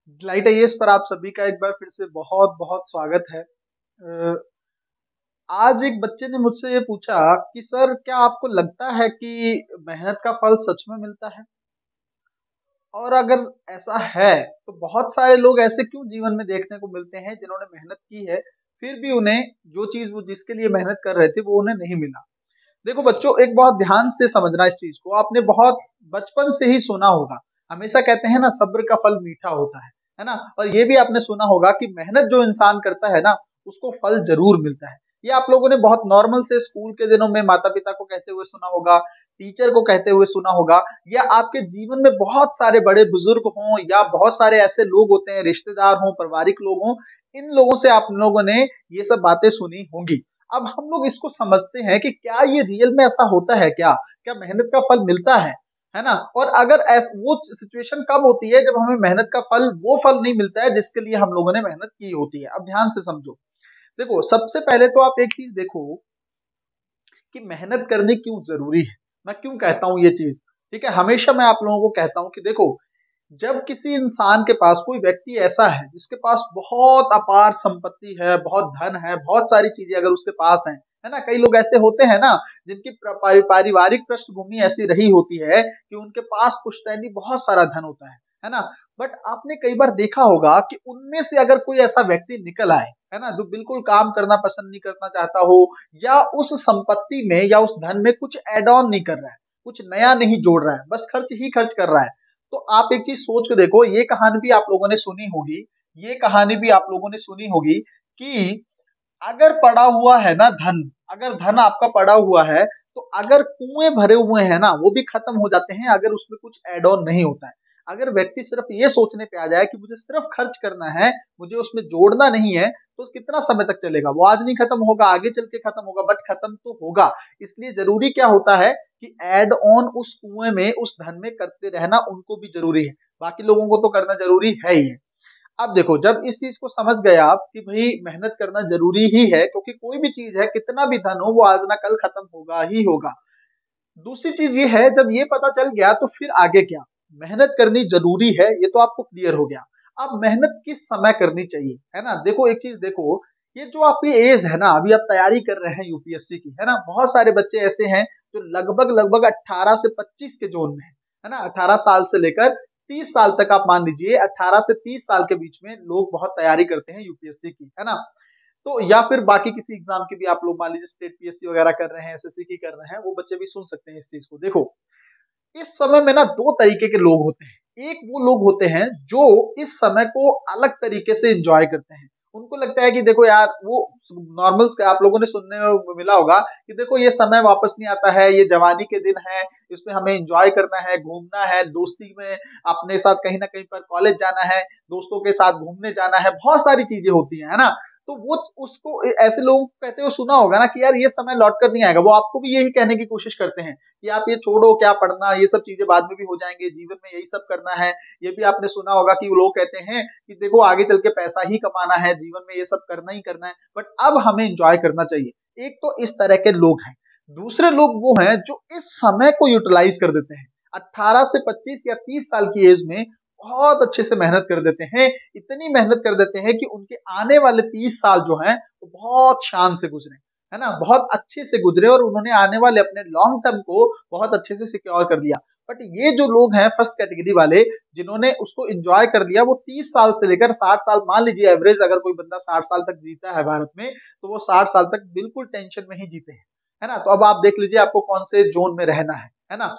Light IAS पर आप सभी का एक बार फिर से बहुत बहुत स्वागत है। आज एक बच्चे ने मुझसे ये पूछा कि सर क्या आपको लगता है कि मेहनत का फल सच में मिलता है? और अगर ऐसा है तो बहुत सारे लोग ऐसे क्यों जीवन में देखने को मिलते हैं जिन्होंने मेहनत की है, फिर भी उन्हें जो चीज वो जिसके लिए मेहनत कर रहे थे वो उन्हें नहीं मिला। देखो बच्चों, एक बहुत ध्यान से समझना इस चीज को। आपने बहुत बचपन से ही सुना होगा, हमेशा कहते हैं ना, सब्र का फल मीठा होता है ना। और ये भी आपने सुना होगा कि मेहनत जो इंसान करता है ना, उसको फल जरूर मिलता है। ये आप लोगों ने बहुत नॉर्मल से स्कूल के दिनों में माता पिता को कहते हुए सुना होगा, टीचर को कहते हुए सुना होगा, या आपके जीवन में बहुत सारे बड़े बुजुर्ग हों या बहुत सारे ऐसे लोग होते हैं, रिश्तेदार हों, पारिवारिक लोग हों, इन लोगों से आप लोगों ने ये सब बातें सुनी होंगी। अब हम लोग इसको समझते हैं कि क्या ये रियल में ऐसा होता है, क्या क्या मेहनत का फल मिलता है ना। और अगर वो सिचुएशन कब होती है जब हमें मेहनत का फल, वो फल नहीं मिलता है जिसके लिए हम लोगों ने मेहनत की होती है। अब ध्यान से समझो। देखो, सबसे पहले तो आप एक चीज देखो कि मेहनत करनी क्यों जरूरी है। मैं क्यों कहता हूं ये चीज, ठीक है। हमेशा मैं आप लोगों को कहता हूं कि देखो, जब किसी इंसान के पास, कोई व्यक्ति ऐसा है जिसके पास बहुत अपार संपत्ति है, बहुत धन है, बहुत सारी चीजें अगर उसके पास हैं, है ना। कई लोग ऐसे होते हैं ना जिनकी पारिवारिक पृष्ठभूमि ऐसी रही होती है कि उनके पास पुश्तैनी बहुत सारा धन होता है ना। बट आपने कई बार देखा होगा कि उनमें से अगर कोई ऐसा व्यक्ति निकल आए, है ना, जो बिल्कुल काम करना पसंद नहीं करना चाहता हो, या उस संपत्ति में या उस धन में कुछ एड ऑन नहीं कर रहा है, कुछ नया नहीं जोड़ रहा है, बस खर्च ही खर्च कर रहा है, तो आप एक चीज सोच के देखो। ये कहानी भी आप लोगों ने सुनी होगी, ये कहानी भी आप लोगों ने सुनी होगी कि अगर पड़ा हुआ है ना धन, अगर धन आपका पड़ा हुआ है, तो अगर कुएं भरे हुए हैं ना, वो भी खत्म हो जाते हैं अगर उसमें कुछ एड ऑन नहीं होता है। अगर व्यक्ति सिर्फ ये सोचने पे आ जाए कि मुझे सिर्फ खर्च करना है, मुझे उसमें जोड़ना नहीं है, तो कितना समय तक चलेगा? वो आज नहीं खत्म होगा, आगे चल के खत्म होगा, बट खत्म तो होगा। इसलिए जरूरी क्या होता है कि एड ऑन उस कुएं में, उस धन में करते रहना उनको भी जरूरी है, बाकी लोगों को तो करना जरूरी है ही है। अब देखो, जब इस चीज को समझ गए आप कि भाई मेहनत करना जरूरी ही है, क्योंकि कोई भी चीज है, कितना भी धन हो, वो आज ना कल खत्म होगा ही होगा। दूसरी चीज ये है, जब ये पता चल गया तो फिर आगे क्या? मेहनत करनी जरूरी है, ये तो आपको क्लियर हो गया। अब मेहनत किस समय करनी चाहिए, है ना। देखो एक चीज देखो, ये जो आपकी एज है ना, अभी आप तैयारी कर रहे हैं यूपीएससी की, है ना, बहुत सारे बच्चे ऐसे हैं जो लगभग लगभग 18 से 25 के जोन में है ना। 18 साल से लेकर 30 साल तक, आप मान लीजिए 18 से 30 साल के बीच में लोग बहुत तैयारी करते हैं यूपीएससी की, है ना। तो या फिर बाकी किसी एग्जाम की भी आप लोग मान लीजिए स्टेट पीएससी वगैरह कर रहे हैं, एसएससी की कर रहे हैं, वो बच्चे भी सुन सकते हैं इस चीज को। देखो, इस समय में ना दो तरीके के लोग होते हैं। एक वो लोग होते हैं जो इस समय को अलग तरीके से एंजॉय करते हैं। उनको लगता है कि देखो यार, वो नॉर्मल आप लोगों ने सुनने में मिला होगा कि देखो ये समय वापस नहीं आता है, ये जवानी के दिन है, इसमें हमें एंजॉय करना है, घूमना है, दोस्ती में अपने साथ कहीं ना कहीं पर कॉलेज जाना है, दोस्तों के साथ घूमने जाना है, बहुत सारी चीजें होती है ना। तो वो उसको, ऐसे लोग कहते हुए सुना होगा ना कि यार ये समय लौट कर नहीं आएगा। वो आपको भी यही कहने की कोशिश करते हैं कि आप ये छोड़ो, क्या पढ़ना, ये सब चीजें बाद में भी हो जाएंगे, जीवन में यही सब करना है। ये भी आपने सुना होगा कि वो लोग कहते हैं कि देखो आगे चल के पैसा ही कमाना है, जीवन में ये सब करना ही करना है, बट अब हमें एंजॉय करना चाहिए। एक तो इस तरह के लोग हैं। दूसरे लोग वो हैं जो इस समय को यूटिलाइज कर देते हैं। 18 से 25 या 30 साल की एज में बहुत अच्छे से मेहनत कर देते हैं, इतनी मेहनत कर देते हैं कि उनके आने वाले 30 साल जो हैं वो बहुत शान से गुजरे, है ना, बहुत अच्छे से गुजरे, और उन्होंने आने वाले अपने लॉन्ग टर्म को बहुत अच्छे से सिक्योर कर लिया। बट ये जो लोग हैं फर्स्ट कैटेगरी वाले, जिन्होंने उसको एंजॉय कर लिया, वो 30 साल से लेकर 60 साल, मान लीजिए एवरेज अगर कोई बंदा 60 साल तक जीता है भारत में, तो वो 60 साल तक बिल्कुल टेंशन में ही जीते हैं, है ना। तो अब आप देख लीजिए आपको कौन से जोन में रहना है ना।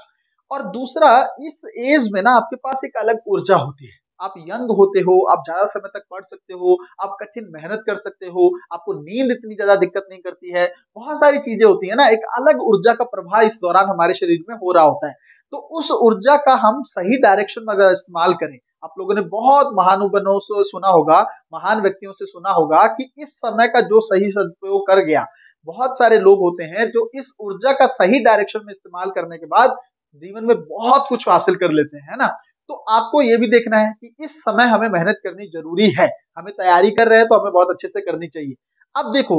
और दूसरा, इस एज में ना आपके पास एक अलग ऊर्जा होती है। आप यंग होते हो, आप ज्यादा समय तक पढ़ सकते हो, आप कठिन मेहनत कर सकते हो, आपको नींद इतनी ज्यादा दिक्कत नहीं करती है, बहुत सारी चीजें होती है ना। एक अलग ऊर्जा का प्रवाह इस दौरान हमारे शरीर में हो रहा होता है। तो उस ऊर्जा का हम सही डायरेक्शन में अगर इस्तेमाल करें, आप लोगों ने बहुत महानुभावों से सुना होगा, महान व्यक्तियों से सुना होगा कि इस समय का जो सही सदुपयोग कर गया, बहुत सारे लोग होते हैं जो इस ऊर्जा का सही डायरेक्शन में इस्तेमाल करने के बाद जीवन में बहुत कुछ हासिल कर लेते हैं, है ना। तो आपको ये भी देखना है कि इस समय हमें मेहनत करनी जरूरी है, हमें तैयारी कर रहे हैं तो हमें बहुत अच्छे से करनी चाहिए। अब देखो,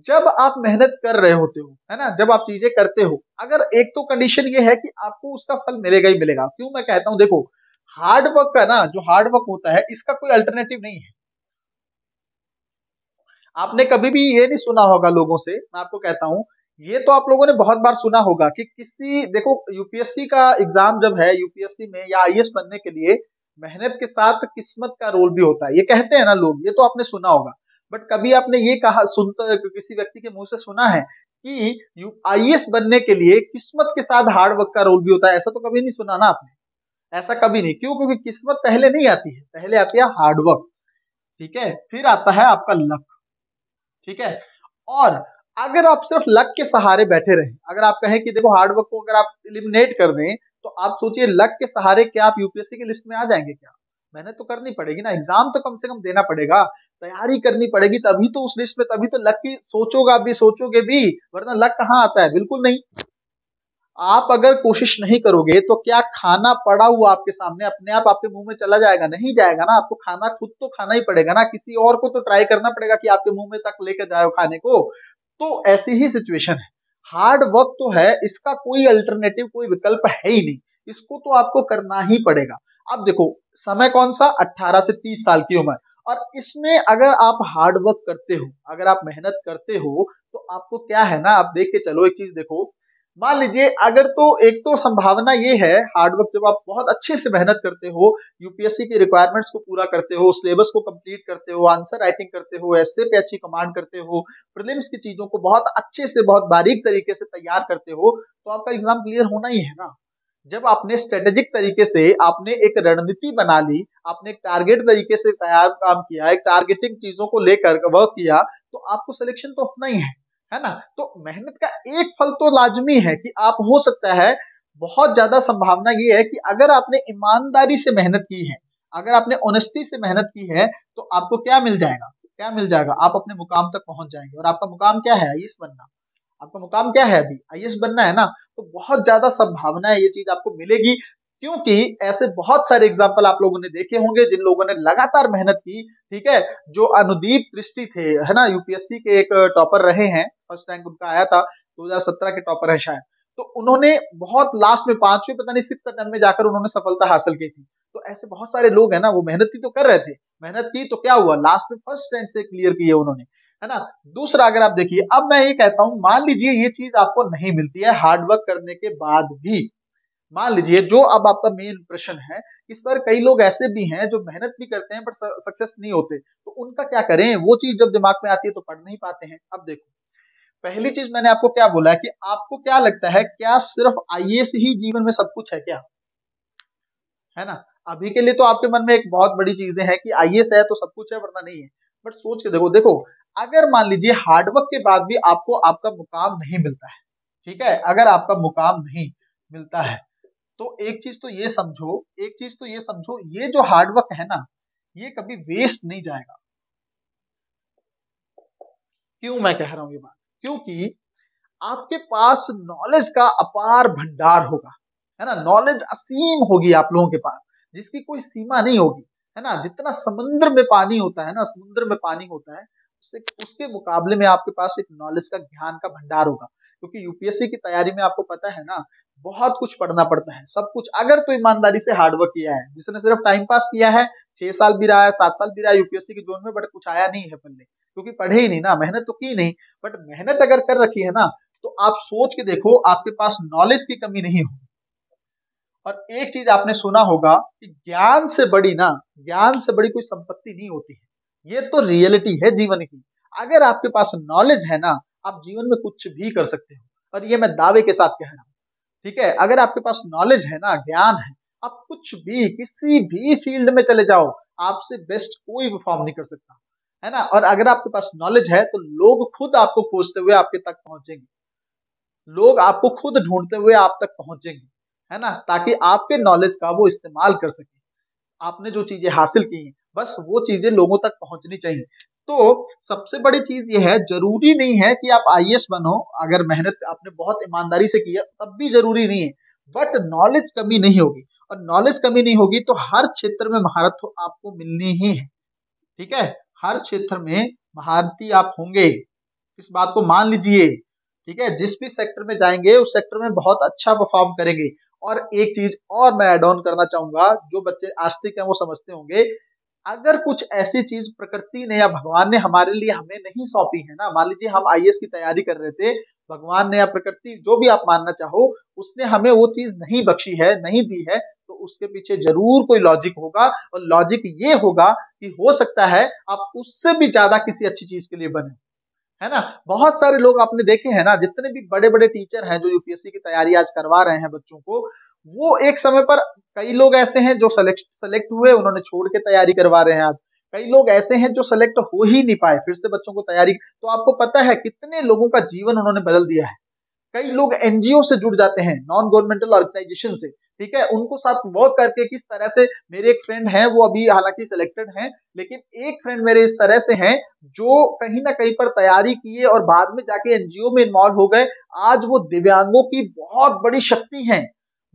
जब आप मेहनत कर रहे होते हो, है ना, जब आप चीजें करते हो, अगर एक तो कंडीशन ये है कि आपको उसका फल मिलेगा ही मिलेगा। क्यों मैं कहता हूं, देखो, हार्ड वर्क का ना, जो हार्ड वर्क होता है इसका कोई अल्टरनेटिव नहीं है। आपने कभी भी ये नहीं सुना होगा लोगों से, मैं आपको कहता हूं, ये तो आप लोगों ने बहुत बार सुना होगा कि किसी, देखो यूपीएससी का एग्जाम जब है, यूपीएससी में या आईएएस बनने के लिए मेहनत के साथ किस्मत का रोल भी होता है, ये कहते हैं ना लोग, ये तो आपने सुना होगा। बट कभी आपने ये कहा, सुनता किसी व्यक्ति के मुंह से सुना है कि आईएएस बनने के लिए किस्मत के साथ हार्ड वर्क का रोल भी होता है? ऐसा तो कभी नहीं सुना ना आपने, ऐसा कभी नहीं। क्यों? क्योंकि किस्मत पहले नहीं आती है, पहले आती है हार्ड वर्क, ठीक है, फिर आता है आपका लक, ठीक है। और अगर आप सिर्फ लक के सहारे बैठे रहे, अगर आप कहें कि देखो हार्ड वर्क को अगर आप एलिमिनेट कर दें, तो आप सोचिए लक के सहारे क्या आप यूपीएससी की लिस्ट में आ जाएंगे? क्या? मेहनत तो करनी पड़ेगी ना, एग्जाम तो कम से कम देना पड़ेगा, तैयारी करनी पड़ेगी, तभी तो उस लिस्ट में, तभी तो लक की सोचोगा भी, सोचोगे भी, वरना लक कहाँ आता है? बिल्कुल नहीं। आप अगर कोशिश नहीं करोगे तो क्या खाना पड़ा हुआ आपके सामने अपने आप आपके मुंह में चला जाएगा? नहीं जाएगा ना, आपको खाना खुद तो खाना ही पड़ेगा ना, किसी और को तो ट्राई करना पड़ेगा कि आपके मुंह में तक लेकर जाए खाने को। तो ऐसी ही सिचुएशन है, हार्ड वर्क तो है, इसका कोई अल्टरनेटिव, कोई विकल्प है ही नहीं, इसको तो आपको करना ही पड़ेगा। अब देखो, समय कौन सा? 18 से 30 साल की उम्र, और इसमें अगर आप हार्ड वर्क करते हो, अगर आप मेहनत करते हो, तो आपको क्या है ना, आप देख के चलो, एक चीज देखो, मान लीजिए अगर, तो एक तो संभावना ये है, हार्ड वर्क जब आप बहुत अच्छे से मेहनत करते हो, यूपीएससी की रिक्वायरमेंट्स को पूरा करते हो, सिलेबस को कंप्लीट करते हो, आंसर राइटिंग करते हो, एसए पे अच्छी कमांड करते हो, प्रीलिम्स की चीजों को बहुत अच्छे से, बहुत बारीक तरीके से तैयार करते हो, तो आपका एग्जाम क्लियर होना ही है ना। जब आपने स्ट्रेटेजिक तरीके से, आपने एक रणनीति बना ली, आपने एक टारगेट तरीके से तैयार काम किया, एक टारगेटिंग चीजों को लेकर वर्क किया, तो आपको सिलेक्शन तो होना ही है ना। तो मेहनत का एक फल तो लाजमी है कि आप, हो सकता है, बहुत ज्यादा संभावना ये है कि अगर आपने ईमानदारी से मेहनत की है, अगर आपने ऑनेस्टी से मेहनत की है, तो आपको क्या मिल जाएगा? क्या मिल जाएगा? आप अपने मुकाम तक पहुंच जाएंगे। और आपका मुकाम क्या है? आईएएस बनना। आपका मुकाम क्या है? अभी आईएएस बनना है ना। तो बहुत ज्यादा संभावना है ये चीज आपको मिलेगी, क्योंकि ऐसे बहुत सारे एग्जाम्पल आप लोगों ने देखे होंगे जिन लोगों ने लगातार मेहनत की, ठीक है। जो अनुदीप दृष्टि थे, है ना, यूपीएससी के एक टॉपर रहे हैं, फर्स्ट रैंक उनका आया था, 2017 के टॉपर है शायद। तो उन्होंने बहुत लास्ट में, पांचवें पता नहीं सिक्स टर्म में जाकर उन्होंने सफलता हासिल की थी। तो ऐसे बहुत सारे लोग हैं ना, वो मेहनत ही तो कर रहे थे, मेहनत की तो क्या हुआ, लास्ट में फर्स्ट रैंक से क्लियर किए उन्होंने, है ना। दूसरा, अगर आप देखिए, अब मैं ये कहता हूं, मान लीजिए ये चीज आपको नहीं मिलती है हार्ड वर्क करने के बाद भी, मान लीजिए, जो अब आपका मेन प्रश्न है कि सर कई लोग ऐसे भी हैं जो मेहनत भी करते हैं पर सक्सेस नहीं होते, तो उनका क्या करें? वो चीज जब दिमाग में आती है तो पढ़ नहीं पाते हैं। अब देखो, पहली चीज मैंने आपको क्या बोला है कि आपको क्या लगता है, क्या सिर्फ आईएएस ही जीवन में सब कुछ है क्या? है ना। अभी के लिए तो आपके मन में एक बहुत बड़ी चीजें हैं कि आईएएस है तो सब कुछ है, वरना नहीं है। बट सोच के देखो, देखो, अगर मान लीजिए हार्डवर्क के बाद भी आपको आपका मुकाम नहीं मिलता है, ठीक है, अगर आपका मुकाम नहीं मिलता है, तो एक चीज तो ये समझो, एक चीज तो ये समझो, ये जो हार्डवर्क है ना, ये कभी वेस्ट नहीं जाएगा। क्यों मैं कह रहा हूं ये बात? क्योंकि आपके पास नॉलेज का अपार भंडार होगा, है ना, नॉलेज असीम होगी आप लोगों के पास, जिसकी कोई सीमा नहीं होगी, है ना। जितना समुद्र में पानी होता है ना, समुद्र में पानी होता है, उससे, उसके मुकाबले में आपके पास एक नॉलेज का, ज्ञान का भंडार होगा। क्योंकि यूपीएससी की तैयारी में आपको पता है ना, बहुत कुछ पढ़ना पड़ता है, सब कुछ, अगर तो ईमानदारी से हार्डवर्क किया है, जिसने सिर्फ टाइम पास किया है, 6 साल भी रहा है, 7 साल भी रहा है यूपीएससी की जोन में, बट कुछ आया नहीं है पल्ले, क्योंकि पढ़े ही नहीं ना, मेहनत तो की नहीं। बट मेहनत अगर कर रखी है ना, तो आप सोच के देखो, आपके पास नॉलेज की कमी नहीं होगी। और एक चीज आपने सुना होगा कि ज्ञान से बड़ी ना, ज्ञान से बड़ी कोई संपत्ति नहीं होती है, ये तो रियलिटी है जीवन की। अगर आपके पास नॉलेज है ना, आप जीवन में कुछ भी कर सकते हो, और ये मैं दावे के साथ कह रहा हूं, ठीक है। अगर आपके पास नॉलेज है ना, ज्ञान है, आप कुछ भी, किसी भी फील्ड में चले जाओ, आपसे बेस्ट कोई परफॉर्म नहीं कर सकता, है ना। और अगर आपके पास नॉलेज है, तो लोग खुद आपको खोजते हुए आपके तक पहुंचेंगे, लोग आपको खुद ढूंढते हुए आप तक पहुंचेंगे, है ना, ताकि आपके नॉलेज का वो इस्तेमाल कर सके। आपने जो चीजें हासिल की हैं, बस वो चीजें लोगों तक पहुंचनी चाहिए। तो सबसे बड़ी चीज ये है, जरूरी नहीं है कि आप आईएएस बनो, अगर मेहनत आपने बहुत ईमानदारी से की है तब भी जरूरी नहीं है, बट नॉलेज कमी नहीं होगी। और नॉलेज कमी नहीं होगी तो हर क्षेत्र में महारत तो आपको मिलनी ही है, ठीक है। हर क्षेत्र में महारती आप होंगे, इस बात को मान लीजिए, ठीक है। जिस भी सेक्टर में जाएंगे, उस सेक्टर में बहुत अच्छा परफॉर्म करेंगे। और एक चीज और मैं ऐड ऑन करना चाहूंगा, जो बच्चे आस्तिक हैं वो समझते होंगे, अगर कुछ ऐसी चीज प्रकृति ने या भगवान ने हमारे लिए हमें नहीं सौंपी है ना, मान लीजिए हम आईएएस की तैयारी कर रहे थे, भगवान ने या प्रकृति जो भी आप मानना चाहो, उसने हमें वो चीज नहीं बख्शी है, नहीं दी है, तो उसके पीछे जरूर कोई लॉजिक होगा। और लॉजिक ये होगा कि हो सकता है आप उससे भी ज्यादा किसी अच्छी चीज के लिए बने, है ना। बहुत सारे लोग आपने देखे हैं ना, जितने भी बड़े बड़े टीचर हैं जो यूपीएससी की तैयारी आज करवा रहे हैं बच्चों को, वो एक समय पर, कई लोग ऐसे हैं जो सेलेक्ट हुए, उन्होंने छोड़ के तैयारी करवा रहे हैं आज। कई लोग ऐसे हैं जो सेलेक्ट हो ही नहीं पाए, फिर से बच्चों को तैयारी, तो आपको पता है कितने लोगों का जीवन उन्होंने बदल दिया है। कई लोग एनजीओ से जुड़ जाते हैं, नॉन गवर्नमेंटल ऑर्गेनाइजेशन से, ठीक है, उनको साथ वर्क करके किस तरह से, मेरे एक फ्रेंड हैं वो अभी हालांकि सिलेक्टेड हैं, लेकिन एक फ्रेंड मेरे इस तरह से हैं जो कहीं ना कहीं पर तैयारी किए और बाद में जाके एनजीओ में इन्वॉल्व हो गए। आज वो दिव्यांगों की बहुत बड़ी शक्ति हैं,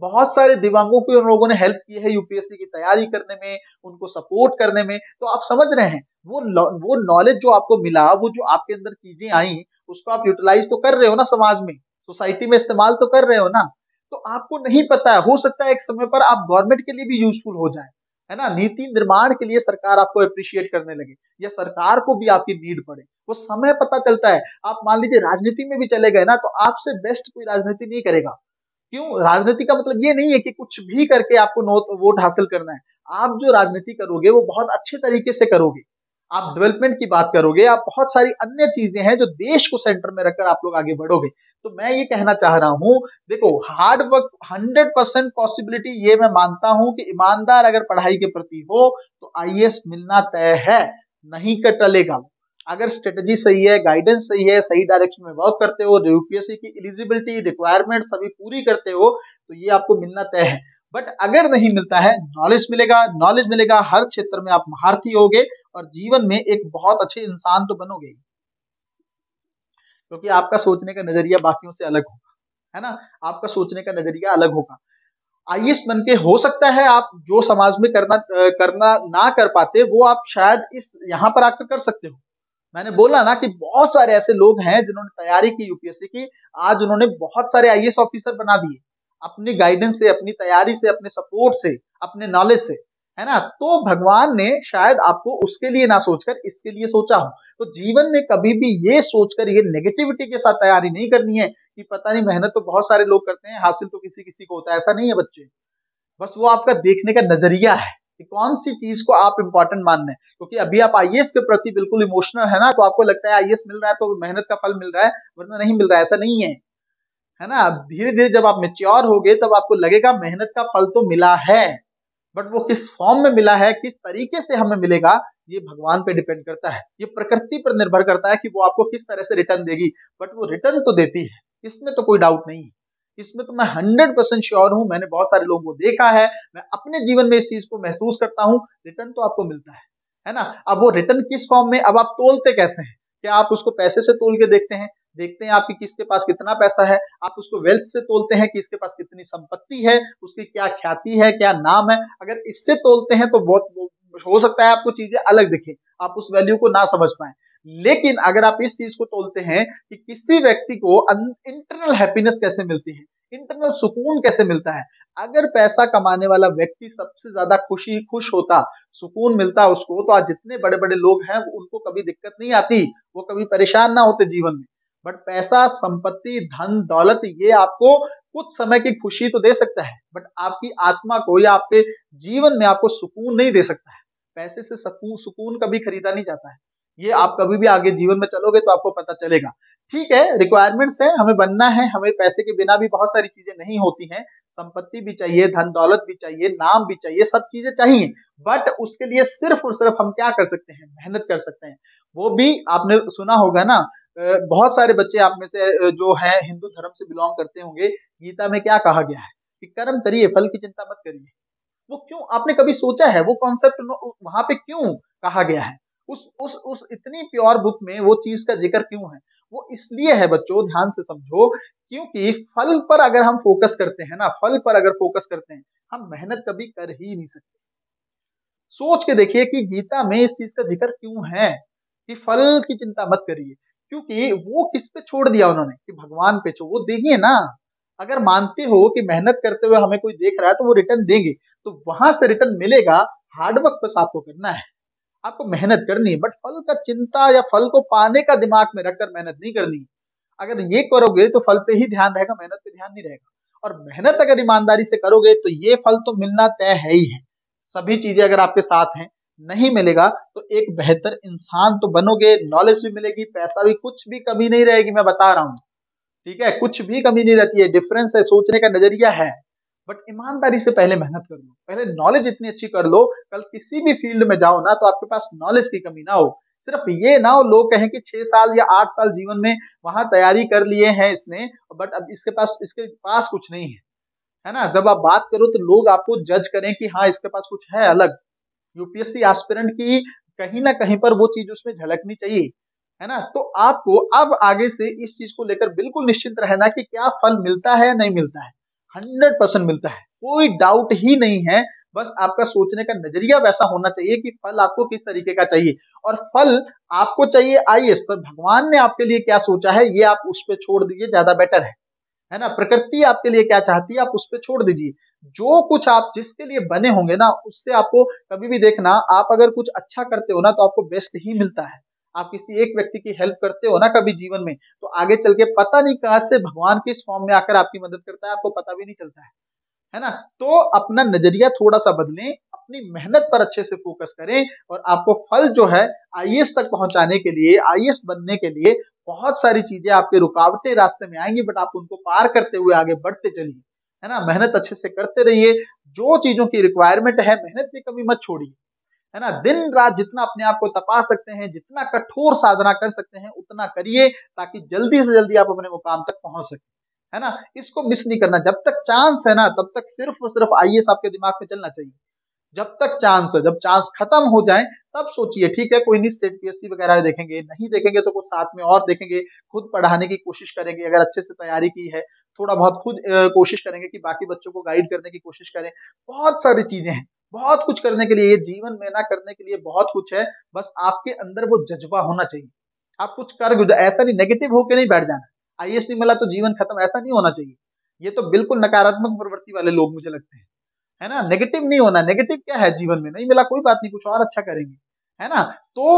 बहुत सारे दिव्यांगों की उन लोगों ने हेल्प की है यूपीएससी की तैयारी करने में, उनको सपोर्ट करने में। तो आप समझ रहे हैं, वो नॉलेज जो आपको मिला, वो जो आपके अंदर चीजें आई, उसको आप यूटिलाइज तो कर रहे हो ना, समाज में, सोसाइटी में इस्तेमाल तो कर रहे हो ना। तो आपको नहीं पता है, हो सकता है एक समय पर आप गवर्नमेंट के लिए भी यूजफुल हो जाए, है ना, नीति निर्माण के लिए सरकार आपको अप्रिशिएट करने लगे, या सरकार को भी आपकी नीड पड़े, वो समय पता चलता है। आप मान लीजिए राजनीति में भी चले गए ना, तो आपसे बेस्ट कोई राजनीति नहीं करेगा। क्यों? राजनीति का मतलब ये नहीं है कि कुछ भी करके आपको वोट हासिल करना है। आप जो राजनीति करोगे वो बहुत अच्छे तरीके से करोगे, आप डेवलपमेंट की बात करोगे, आप बहुत सारी अन्य चीजें हैं जो देश को सेंटर में रखकर आप लोग आगे बढ़ोगे। तो मैं ये कहना चाह रहा हूं, देखो, हार्ड वर्क 100% पॉसिबिलिटी ये मैं मानता हूं कि ईमानदार अगर पढ़ाई के प्रति हो तो आईएएस मिलना तय है, नहीं कर टलेगा। अगर स्ट्रेटजी सही है, गाइडेंस सही है, सही डायरेक्शन में वर्क करते हो, यूपीएससी की एलिजिबिलिटी रिक्वायरमेंट सभी पूरी करते हो, तो ये आपको मिलना तय है। बट अगर नहीं मिलता है, नॉलेज मिलेगा, नॉलेज मिलेगा, हर क्षेत्र में आप महारथी होगे और जीवन में एक बहुत अच्छे इंसान तो बनोगे ही, क्योंकि आपका सोचने का नजरिया बाकियों से अलग होगा, है ना, आपका सोचने का नजरिया अलग होगा। आईएएस बन के हो सकता है आप जो समाज में करना ना कर पाते, वो आप शायद इस यहां पर आकर कर सकते हो। मैंने बोला ना कि बहुत सारे ऐसे लोग हैं जिन्होंने तैयारी की यूपीएससी की, आज उन्होंने बहुत सारे आईएएस ऑफिसर बना दिए, अपनी गाइडेंस से, अपनी तैयारी से, अपने सपोर्ट से, अपने नॉलेज से, है ना। तो भगवान ने शायद आपको उसके लिए ना सोचकर इसके लिए सोचा हो। तो जीवन में कभी भी ये सोचकर, ये नेगेटिविटी के साथ तैयारी नहीं करनी है कि पता नहीं, मेहनत तो बहुत सारे लोग करते हैं, हासिल तो किसी किसी को होता है, ऐसा नहीं है बच्चे। बस वो आपका देखने का नजरिया है कि कौन सी चीज को आप इंपॉर्टेंट मान रहे हैं। क्योंकि अभी आप आईएएस के प्रति बिल्कुल इमोशनल है ना, तो आपको लगता है आईएएस मिल रहा है तो मेहनत का फल मिल रहा है, वरना नहीं मिल रहा है, ऐसा नहीं है, है ना। धीरे धीरे जब आप मेच्योर होगे तब आपको लगेगा मेहनत का फल तो मिला है, बट वो किस फॉर्म में मिला है, किस तरीके से हमें मिलेगा, ये भगवान पे डिपेंड करता है, ये प्रकृति पर निर्भर करता है कि वो आपको किस तरह से रिटर्न देगी। बट वो रिटर्न तो देती है, इसमें तो कोई डाउट नहीं है, इसमें तो मैं 100% श्योर हूं। मैंने बहुत सारे लोगों को देखा है, मैं अपने जीवन में इस चीज को महसूस करता हूं, रिटर्न तो आपको मिलता है ना। अब वो रिटर्न किस फॉर्म में, अब आप तोलते कैसे हैं? क्या आप उसको पैसे से तोल के देखते हैं आपकी किसके पास कितना पैसा है? आप उसको वेल्थ से तोलते हैं कि इसके पास कितनी संपत्ति है, उसकी क्या ख्याति है, क्या नाम है? अगर इससे तोलते हैं तो बहुत हो सकता है आपको चीजें अलग दिखे, आप उस वैल्यू को ना समझ पाए। लेकिन अगर आप इस चीज को तोलते हैं कि किसी व्यक्ति को इंटरनल हैप्पीनेस कैसे मिलती है, इंटरनल सुकून कैसे मिलता है, अगर पैसा कमाने वाला व्यक्ति सबसे ज्यादा खुश होता, सुकून मिलता उसको, तो आज जितने बड़े बड़े लोग हैं उनको कभी दिक्कत नहीं आती, वो कभी परेशान ना होते जीवन में। बट पैसा, संपत्ति, धन दौलत, ये आपको कुछ समय की खुशी तो दे सकता है, बट आपकी आत्मा को या आपके जीवन में आपको सुकून नहीं दे सकता है। पैसे से सुकून कभी खरीदा नहीं जाता है, ये आप कभी भी आगे जीवन में चलोगे तो आपको पता चलेगा। ठीक है, रिक्वायरमेंट्स है, हमें बनना है, हमें पैसे के बिना भी बहुत सारी चीजें नहीं होती हैं, संपत्ति भी चाहिए, धन दौलत भी चाहिए, नाम भी चाहिए, सब चीजें चाहिए। बट उसके लिए सिर्फ और सिर्फ हम क्या कर सकते हैं? मेहनत कर सकते हैं। वो भी आपने सुना होगा ना, बहुत सारे बच्चे आप में से जो है हिंदू धर्म से बिलोंग करते होंगे, गीता में क्या कहा गया है कि कर्म करिए, फल की चिंता मत करिए। वो क्यों, आपने कभी सोचा है वो कॉन्सेप्ट वहां पे क्यों कहा गया है? उस इतनी प्योर बुक में वो चीज का जिक्र क्यों है? वो इसलिए है बच्चों, ध्यान से समझो, क्योंकि फल पर अगर हम फोकस करते हैं ना, फल पर अगर फोकस करते हैं, हम मेहनत कभी कर ही नहीं सकते। सोच के देखिए कि गीता में इस चीज का जिक्र क्यों है कि फल की चिंता मत करिए, क्योंकि वो किस पे छोड़ दिया उन्होंने कि भगवान पे वो देखिए ना, अगर मानते हो कि मेहनत करते हुए हमें कोई देख रहा है तो वो रिटर्न देंगे, तो वहां से रिटर्न मिलेगा। हार्डवर्क बस आपको करना है, आपको मेहनत करनी है, बट फल का चिंता या फल को पाने का दिमाग में रखकर मेहनत नहीं करनी है। अगर ये करोगे तो फल पे ही ध्यान रहेगा, मेहनत पे ध्यान नहीं रहेगा। और मेहनत अगर ईमानदारी से करोगे तो ये फल तो मिलना तय है ही है। सभी चीजें अगर आपके साथ हैं, नहीं मिलेगा तो एक बेहतर इंसान तो बनोगे, नॉलेज भी मिलेगी, पैसा भी, कुछ भी कमी नहीं रहेगी, मैं बता रहा हूँ। ठीक है, कुछ भी कमी नहीं रहती है, डिफरेंस है, सोचने का नजरिया है। बट ईमानदारी से पहले मेहनत कर लो, पहले नॉलेज इतनी अच्छी कर लो, कल किसी भी फील्ड में जाओ ना तो आपके पास नॉलेज की कमी ना हो। सिर्फ ये ना हो लोग कहें कि 6 साल या 8 साल जीवन में वहां तैयारी कर लिए हैं इसने, बट अब इसके पास कुछ नहीं है ना। जब आप बात करो तो लोग आपको जज करें कि हाँ इसके पास कुछ है अलग। यूपीएससी एस्पिरेंट की कहीं ना कहीं पर वो चीज उसमें झलकनी चाहिए, है ना। तो आपको अब आगे से इस चीज को लेकर बिल्कुल निश्चिंत रहना कि क्या फल मिलता है या नहीं मिलता है। 100% मिलता है, कोई डाउट ही नहीं है। बस आपका सोचने का नजरिया वैसा होना चाहिए कि फल आपको किस तरीके का चाहिए। और फल आपको चाहिए आईएएस, पर भगवान ने आपके लिए क्या सोचा है ये आप उस पर छोड़ दीजिए, ज्यादा बेटर है ना। प्रकृति आपके लिए क्या चाहती है आप उस पर छोड़ दीजिए। जो कुछ आप जिसके लिए बने होंगे ना उससे आपको कभी भी देखना, आप अगर कुछ अच्छा करते हो ना तो आपको बेस्ट ही मिलता है। आप किसी एक व्यक्ति की हेल्प करते हो ना कभी जीवन में, तो आगे चल के पता नहीं कहां से भगवान किस फॉर्म में आकर आपकी मदद करता है, आपको पता भी नहीं चलता है ना। तो अपना नजरिया थोड़ा सा बदलें, अपनी मेहनत पर अच्छे से फोकस करें, और आपको फल जो है आईएएस तक पहुंचाने के लिए, आईएएस बनने के लिए बहुत सारी चीजें, आपके रुकावटें रास्ते में आएंगी, बट आप उनको पार करते हुए आगे बढ़ते चलिए, है ना। मेहनत अच्छे से करते रहिए, जो चीजों की रिक्वायरमेंट है मेहनत में कमी मत छोड़िए, है ना। दिन रात जितना अपने आप को तपा सकते हैं, जितना कठोर साधना कर सकते हैं उतना करिए, ताकि जल्दी से जल्दी आप अपने मुकाम तक पहुंच सके, है ना। इसको मिस नहीं करना, जब तक चांस है ना तब तक सिर्फ और सिर्फ आईएएस आपके दिमाग में चलना चाहिए। जब तक चांस है, जब चांस खत्म हो जाए तब सोचिए ठीक है कोई नहीं, स्टेट पीएससी वगैरह देखेंगे, नहीं देखेंगे तो कुछ साथ में और देखेंगे, खुद पढ़ाने की कोशिश करेंगे, अगर अच्छे से तैयारी की है थोड़ा बहुत खुद कोशिश करेंगे कि बाकी बच्चों को गाइड करने की कोशिश करें। बहुत सारी चीजें हैं, बहुत कुछ करने के लिए, ये जीवन में ना करने के लिए बहुत कुछ है। बस आपके अंदर वो जज्बा होना चाहिए, आप कुछ कर गुजर, ऐसा नहीं नेगेटिव होकर नहीं बैठ जाना, आईएएस नहीं मिला तो जीवन खत्म, ऐसा नहीं होना चाहिए। ये तो बिल्कुल नकारात्मक प्रवृत्ति वाले लोग मुझे लगते हैं, है ना। नेगेटिव नहीं होना, नेगेटिव क्या है, जीवन में नहीं मिला कोई बात नहीं, कुछ और अच्छा करेंगे, है ना। तो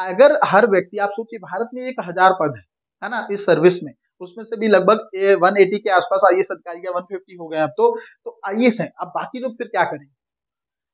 अगर हर व्यक्ति, आप सोचिए भारत में 1000 पद है ना इस सर्विस में, उसमें से भी लगभग 180 के आसपास आईएएस अधिकारी, या 150 हो गए अब तो आईएएस है। अब बाकी लोग फिर क्या करेंगे,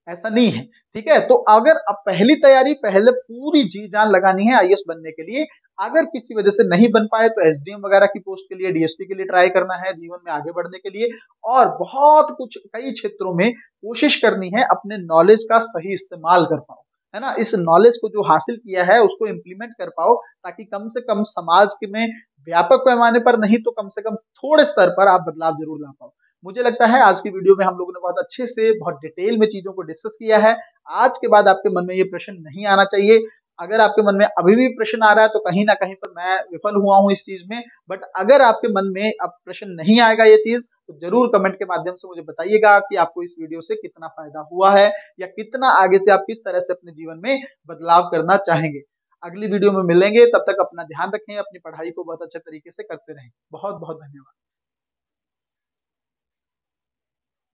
ऐसा नहीं है। ठीक है, तो अगर अब पहली तैयारी, पहले पूरी जी जान लगानी है आईएएस बनने के लिए। अगर किसी वजह से नहीं बन पाए तो एसडीएम वगैरह की पोस्ट के लिए, डीएसपी के लिए ट्राई करना है जीवन में आगे बढ़ने के लिए। और बहुत कुछ कई क्षेत्रों में कोशिश करनी है अपने नॉलेज का सही इस्तेमाल कर पाओ, है ना। इस नॉलेज को जो हासिल किया है उसको इम्प्लीमेंट कर पाओ, ताकि कम से कम समाज के में व्यापक पैमाने पर नहीं तो कम से कम थोड़े स्तर पर आप बदलाव जरूर ला पाओ। मुझे लगता है आज की वीडियो में हम लोगों ने बहुत अच्छे से, बहुत डिटेल में चीजों को डिस्कस किया है। आज के बाद आपके मन में ये प्रश्न नहीं आना चाहिए। अगर आपके मन में अभी भी प्रश्न आ रहा है तो कहीं ना कहीं पर मैं विफल हुआ हूं इस चीज में। बट अगर आपके मन में अब प्रश्न नहीं आएगा ये चीज, तो जरूर कमेंट के माध्यम से मुझे बताइएगा कि आपको इस वीडियो से कितना फायदा हुआ है, या कितना आगे से आप किस तरह से अपने जीवन में बदलाव करना चाहेंगे। अगली वीडियो में मिलेंगे, तब तक अपना ध्यान रखें, अपनी पढ़ाई को बहुत अच्छे तरीके से करते रहें। बहुत बहुत धन्यवाद।